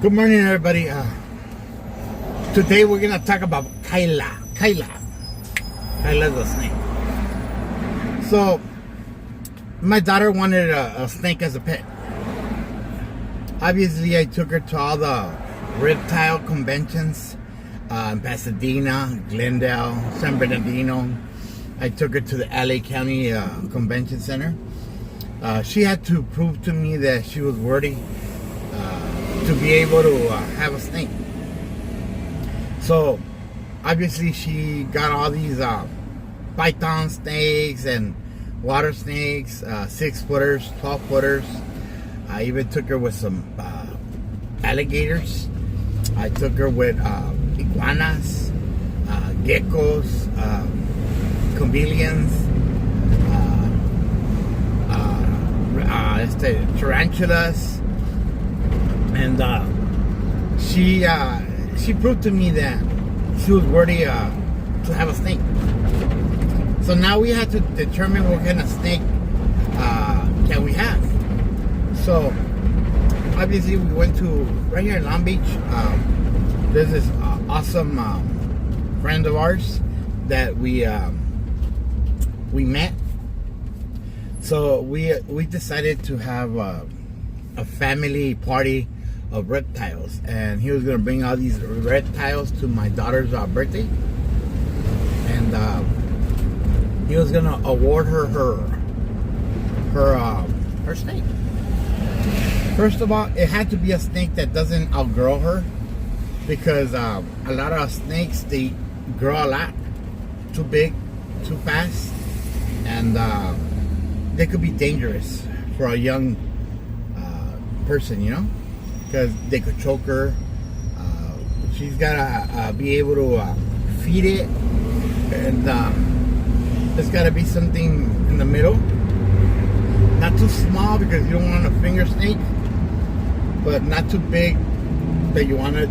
Good morning, everybody. Today we're gonna talk about Kayla. Kayla's a snake. So, my daughter wanted a snake as a pet. Obviously, I took her to all the reptile conventions in Pasadena, Glendale, San Bernardino. I took her to the LA County Convention Center. She had to prove to me that she was worthy to be able to have a snake. So obviously she got all these python snakes and water snakes, 6-footers, 12-footers. I even took her with some alligators. I took her with iguanas, geckos, chameleons, tarantulas. And she proved to me that she was worthy to have a snake. So now we had to determine what kind of snake can we have. So obviously we went to right here in Long Beach. There's this awesome friend of ours that we met. So we decided to have a family party of reptiles, and he was going to bring all these reptiles to my daughter's birthday, and he was going to award her snake. First of all, it had to be a snake that doesn't outgrow her, because a lot of snakes, they grow a lot too big too fast, and they could be dangerous for a young person, you know, because they could choke her. She's gotta be able to feed it, and there's gotta be something in the middle, not too small because you don't want a finger snake, but not too big that you want to,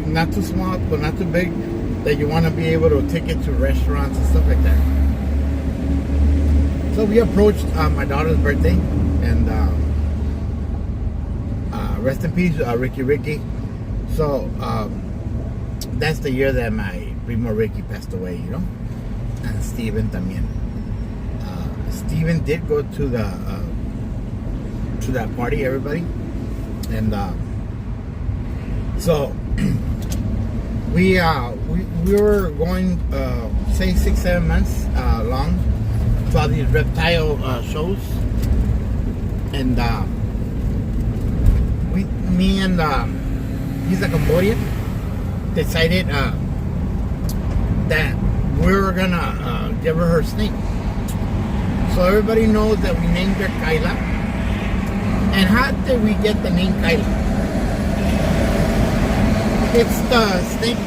not too small but not too big that you want to be able to take it to restaurants and stuff like that. So we approached my daughter's birthday, and rest in peace, Ricky. So that's the year that my primo Ricky passed away, you know, and Steven también. Steven did go to that party, everybody, and so we were going say 6-7 months long to all these reptile shows, and me and he's a Cambodian, decided that we were gonna give her snake. So everybody knows that we named her Kayla. And how did we get the name Kayla? It's the snake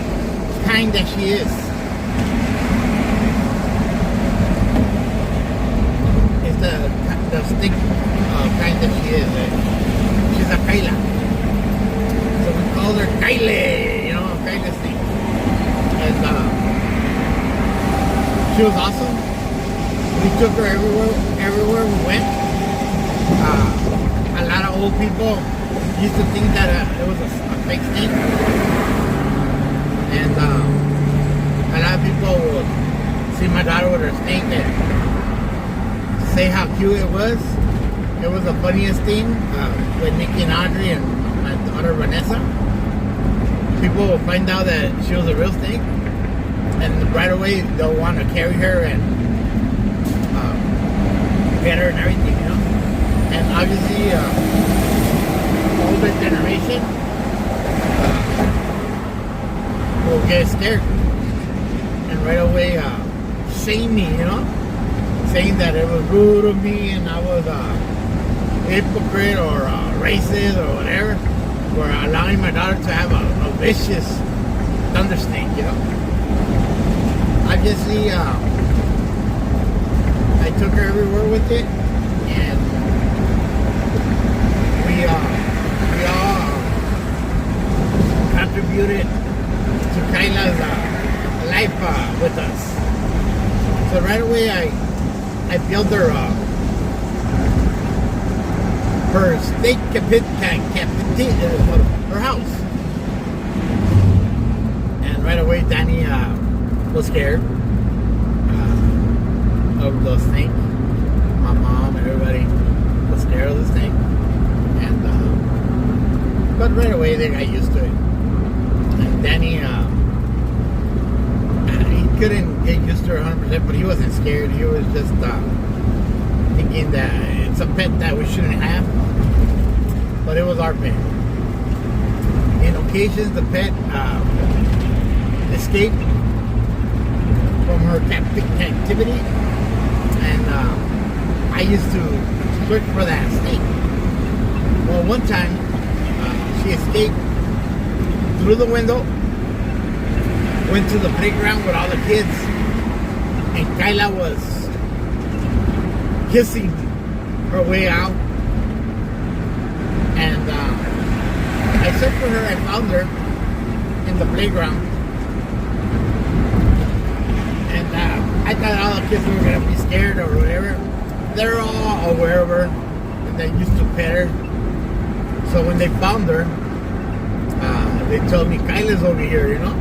kind that she is. It's the snake kind that she is. She's a Kayla. So we call her Kayla, you know, Kayla snake. And she was awesome. We took her everywhere we went. A lot of old people used to think that it was a fake snake. And a lot of people would see my daughter with her snake and say how cute it was. It was the funniest thing with Nikki and Audrey and my daughter Vanessa. People will find out that she was a real snake, and right away they'll want to carry her and get her and everything, you know. And obviously, older generation will get scared and right away shame me, you know, saying that it was rude of me and I was hypocrite or racist or whatever for allowing my daughter to have a vicious thunder snake, you know. Obviously, I took her everywhere with it, and we all contributed to Kayla's life with us. So right away I built her her snake her house. And right away, Danny was scared of the snake. My mom and everybody was scared of the snake. And but right away they got used to it. And Danny, he couldn't get used to her 100%, but he wasn't scared. He was just thinking that it's a pet that we shouldn't have, but it was our pet. In occasions, the pet escaped from her captivity, and I used to search for that snake. Well, one time she escaped through the window, went to the playground with all the kids, and Kayla was kissing her way out. And I searched for her. I found her in the playground, and I thought all the kids were gonna be scared or whatever. They're all aware of her, and they used to pet her. So when they found her, they told me Kyla's over here, you know.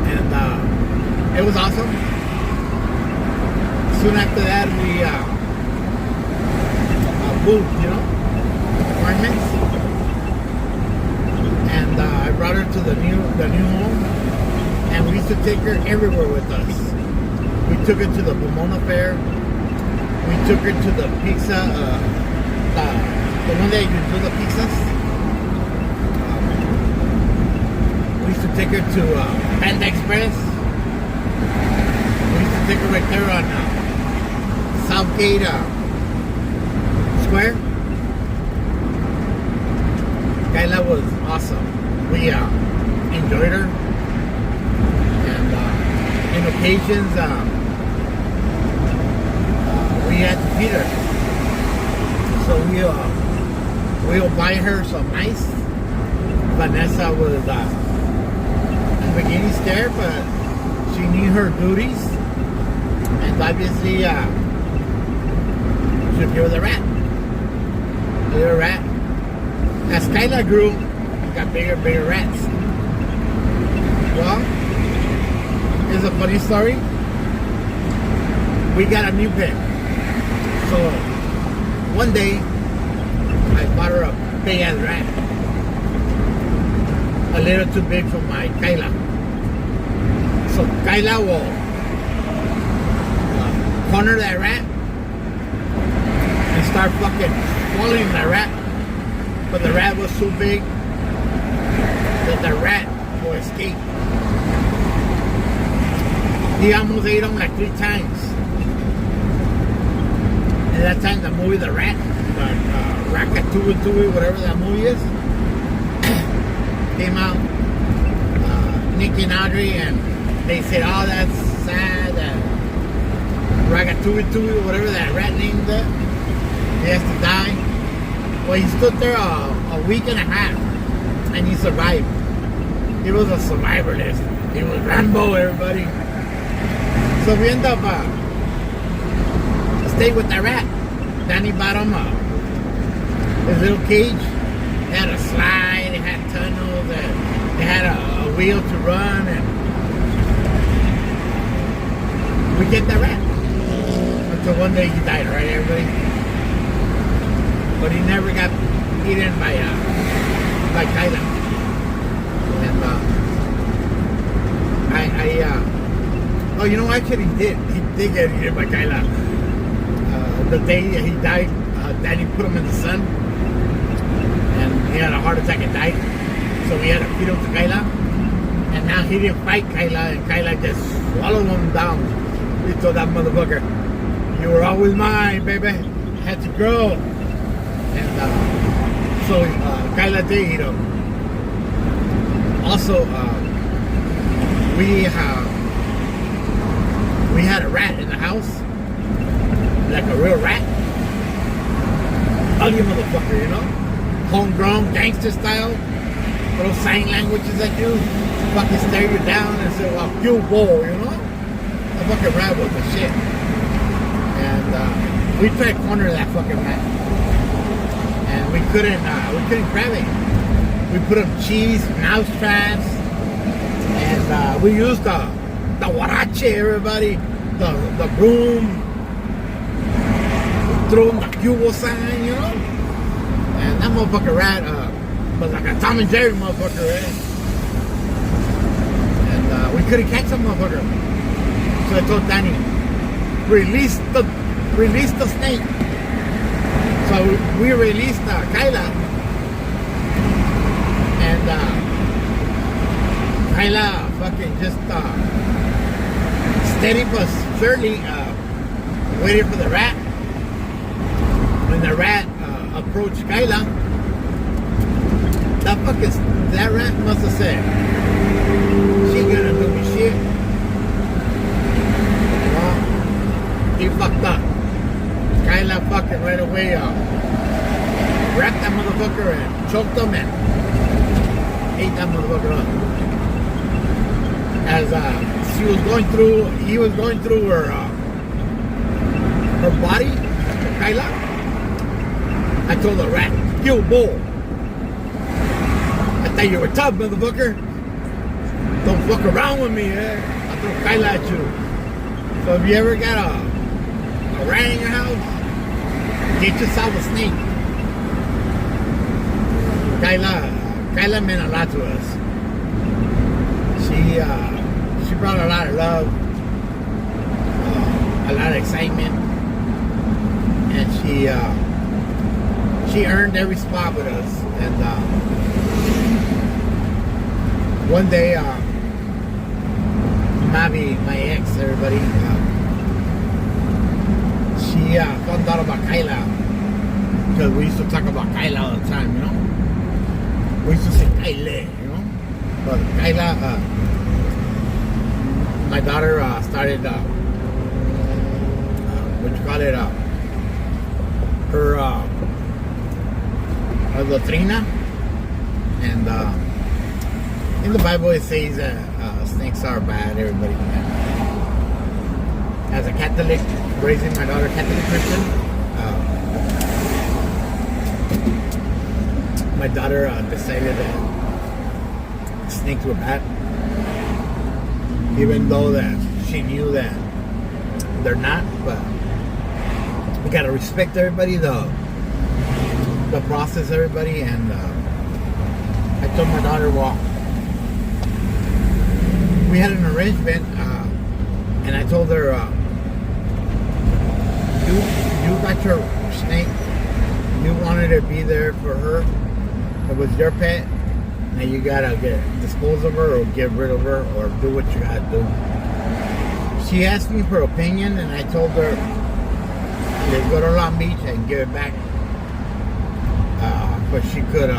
And it was awesome. Soon after that, we moved, you know, apartments, and I brought her to the new home, and we used to take her everywhere with us. We took her to the Pomona Fair. We took her to the pizza, the one that you do the pizzas. We used to take her to Panda Express. We used to take her right there on Southgate Square. Kayla was awesome. We enjoyed her, and in occasions we had to feed her. So we'll buy her some ice. Vanessa was in the beginning scared, but she knew her duties, and obviously she'll give her the rat. Little rat. As Kayla grew, got bigger and bigger rats. Well, it's a funny story. We got a new pet. So one day, I bought her a big ass rat. A little too big for my Kayla. So Kayla will corner that rat and start fucking swallowing that rat. But the rat was so big that the rat will escape. He almost ate him like 3 times. And that time the movie The Rat, Ratatouille, whatever that movie is, came out. Nicky and Audrey, and they said, "Oh, that's sad. Ratatouille, whatever that rat named that, he has to die." Well, he stood there a week and a half, and he survived. He was a survivalist. He was Rambo, everybody. So we end up staying with that rat. Danny bought him his little cage. It had a slide, it had tunnels, it had a wheel to run, and we get that rat. Until one day he died, right, everybody? But he never got eaten by Kayla. And oh, you know, actually he did. He did get eaten by Kayla. The day he died, Daddy put him in the sun, and he had a heart attack and died. So we had to feed him to Kayla. And now he didn't fight Kayla, and Kayla just swallowed him down. He told that motherfucker, "You were always mine, baby. Had to grow." And so Kayla did eat him. Also, we had a rat in the house, like a real rat. Ugly motherfucker, you know? Homegrown, gangster style. Little sign languages at you. Fucking stare you down and say, "Well, you bull," you know? The fucking rat was the shit. And we tried to corner that fucking rat. And we couldn't grab it. We put up cheese, mouse traps, and we used the huarache, everybody, the broom. We threw them the cubo sign, you know. And that motherfucker rat was like a Tom and Jerry motherfucker, right? And we couldn't catch that motherfucker. So I told Danny, release the snake. So we released Kayla. And Kayla fucking just steady but surely waited for the rat. When the rat approached Kayla, that rat must have said, "She ain't gonna do me shit." Well, he fucked up. Kayla fucking right away wrapped that motherfucker and choked him and ate that motherfucker up. As he was going through her body, Kayla. I told the rat, "You bull. I thought you were tough, motherfucker. Don't fuck around with me, eh? I'll throw Kayla at you." So if you ever got a rat in your house, get yourself a snake. Kayla meant a lot to us. She brought a lot of love, a lot of excitement, and she earned every spot with us. And one day, Mavi, my ex, everybody, she found out about Kayla because we used to talk about Kayla all the time, you know. We used to say Kayla, you know. But Kayla, my daughter started, her latrina. And in the Bible it says snakes are bad, everybody. As a Catholic, raising my daughter Catholic Christian, my daughter decided that snakes were bad, even though that she knew that they're not. But we gotta respect everybody, the process, everybody. And I told my daughter, well, we had an arrangement, and I told her, you got your snake, you wanted to be there for her. It was your pet. Now you gotta dispose of her or get rid of her or do what you gotta do. She asked me for opinion, and I told her, let's go to Long Beach and give it back. But she could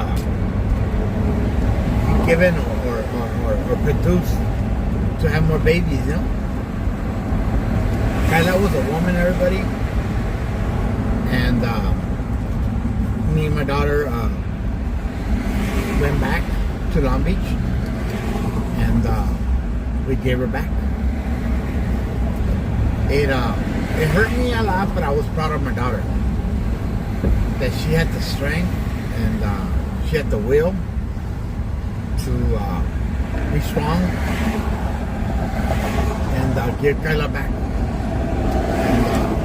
be given or produced to have more babies, you know. Kayla was a woman, everybody. And me and my daughter went back to Long Beach, and we gave her back. It hurt me a lot, but I was proud of my daughter. That she had the strength and she had the will to be strong and give Kayla back. And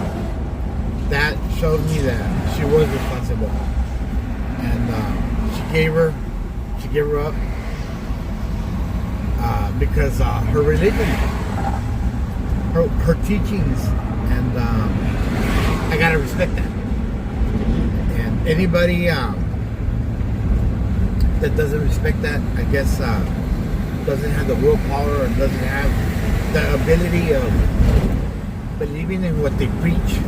that showed me that she was responsible. And she gave her up because her religion, her teachings, and I gotta respect that. And anybody that doesn't respect that, I guess doesn't have the willpower or doesn't have the ability of believing in what they preach,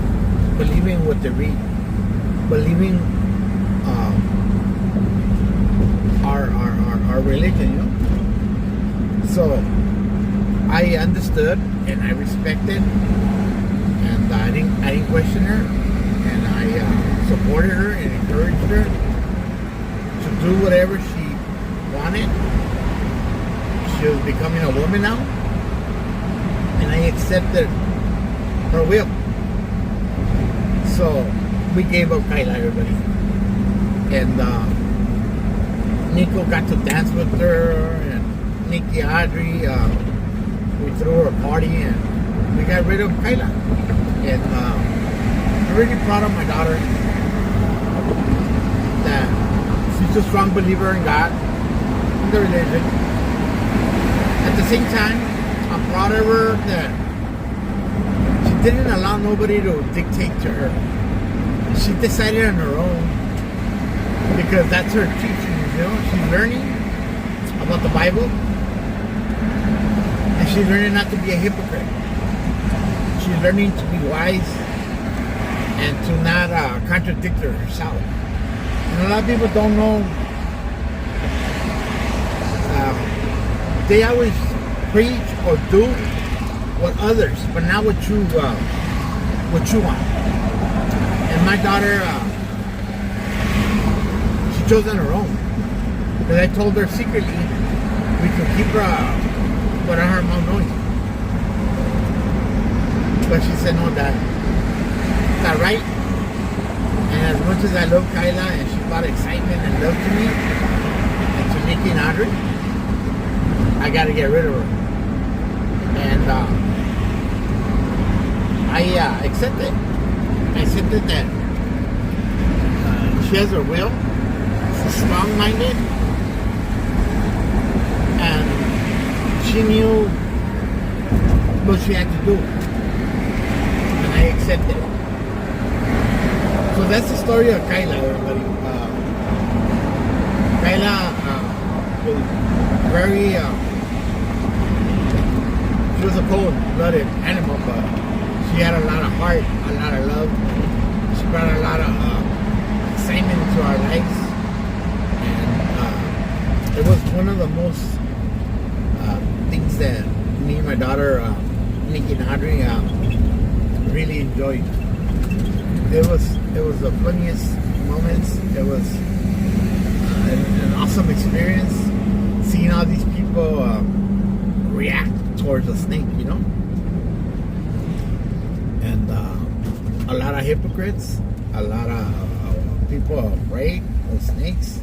believing in what they read, believing our religion, you know. So I understood and I respected, and I didn't question her, and I supported her and encouraged her to do whatever she wanted. She was becoming a woman now, and I accepted her will. So we gave up Kayla, everybody. And Nico got to dance with her, and Nikki Audrey, we threw her a party, and we got rid of Kayla. And I'm really proud of my daughter that she's a strong believer in God, in the religion. At the same time, I'm proud of her that she didn't allow nobody to dictate to her. She decided on her own because that's her teaching, you know. She's learning about the Bible, and she's learning not to be a hypocrite. She's learning to be wise and to not contradict herself. And a lot of people don't know. They always preach or do what others, but not what you want. And my daughter, she chose on her own. Because I told her secretly we could keep her without her mom knowing. But she said, no, Dad, it's not right. And as much as I love Kayla and she brought excitement and love to me and to Nikki and Audrey, I got to get rid of her. And I accepted. I accepted that she has her will. She's strong-minded. And she knew what she had to do. And I accepted it. So that's the story of Kayla, everybody. Kayla was very... she was a cold-blooded animal, but she had a lot of heart, a lot of love. She brought a lot of excitement into our lives. And it was one of the most things that me and my daughter, Nikki and Audrey, really enjoyed. It was the funniest moments. It was an awesome experience seeing all these people react towards a snake, you know. And a lot of hypocrites, a lot of people are afraid of snakes.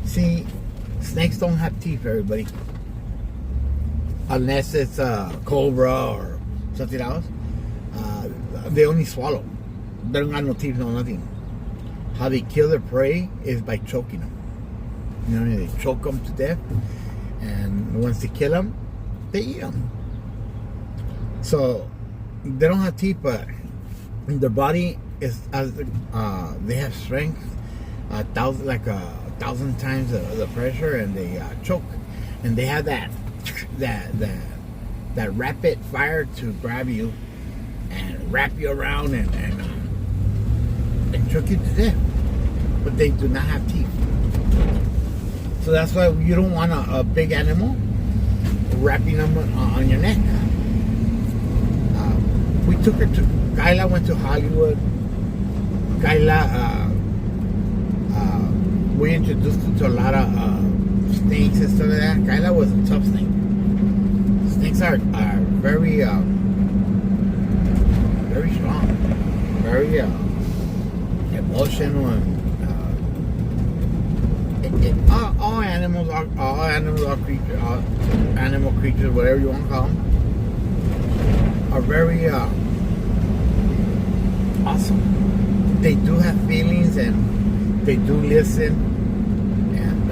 See, snakes don't have teeth, everybody. Unless it's a cobra or something else. They only swallow. They don't got no teeth, no nothing. How they kill their prey is by choking them. You know, they choke them to death, and once they kill them, they eat them. So they don't have teeth, but their body is they have strength, a thousand times the pressure, and they choke, and they have that rapid fire to grab you and wrap you around and choke you to death. But they do not have teeth. So that's why you don't want a big animal wrapping them on your neck. We took her to... Kayla went to Hollywood. Kayla, we introduced her to a lot of snakes and stuff like that. Kayla was a tough snake. Snakes are very very strong, very emotional, and all animals are creatures, animal creatures, whatever you want to call them, are very awesome. They do have feelings and they do listen. And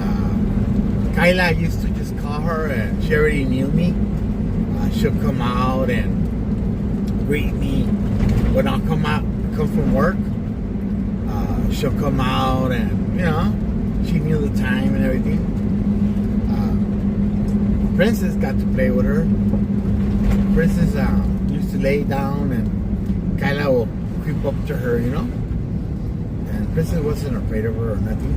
Kayla, I used to just call her, and she already knew me. She'll come out and greet me when I come from work. She'll come out, and you know, she knew the time and everything. Princess got to play with her. Princess used to lay down, and Kayla will creep up to her, you know. And Princess wasn't afraid of her or nothing.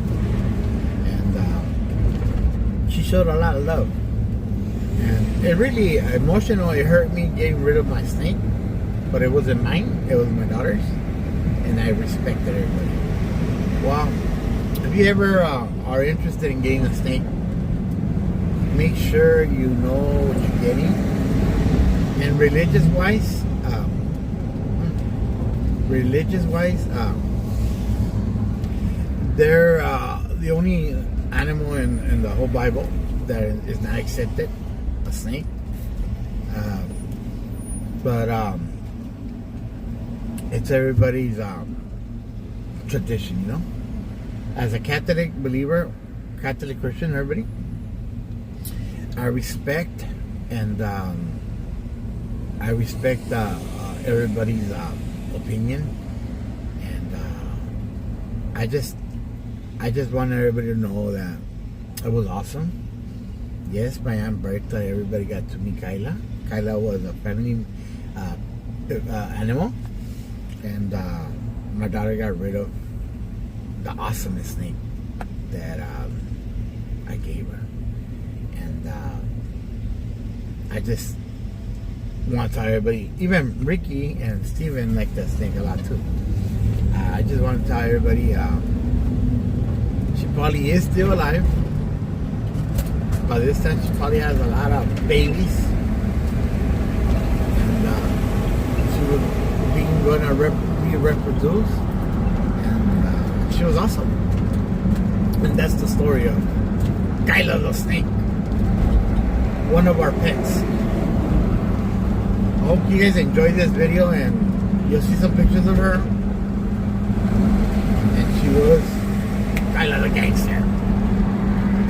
And she showed a lot of love. And it really emotionally hurt me getting rid of my snake, but it wasn't mine, it was my daughter's, and I respected everybody. Well, if you ever are interested in getting a snake, make sure you know what you're getting. And religious wise, They're the only animal in the whole Bible that is not accepted, a snake. But it's everybody's tradition, you know. As a Catholic believer, Catholic Christian, everybody, I respect and everybody's opinion, and I just want everybody to know that it was awesome. Yes, my Aunt Bertha, everybody got to meet Kayla. Kayla was a family animal, and my daughter got rid of the awesomest snake that I gave her, and I just want to tell everybody, even Ricky and Steven like that snake a lot too. I just want to tell everybody she probably is still alive. By this time she probably has a lot of babies, and she was going to reproduce, and she was awesome. And that's the story of Kayla the snake, one of our pets. I hope you guys enjoyed this video, and you'll see some pictures of her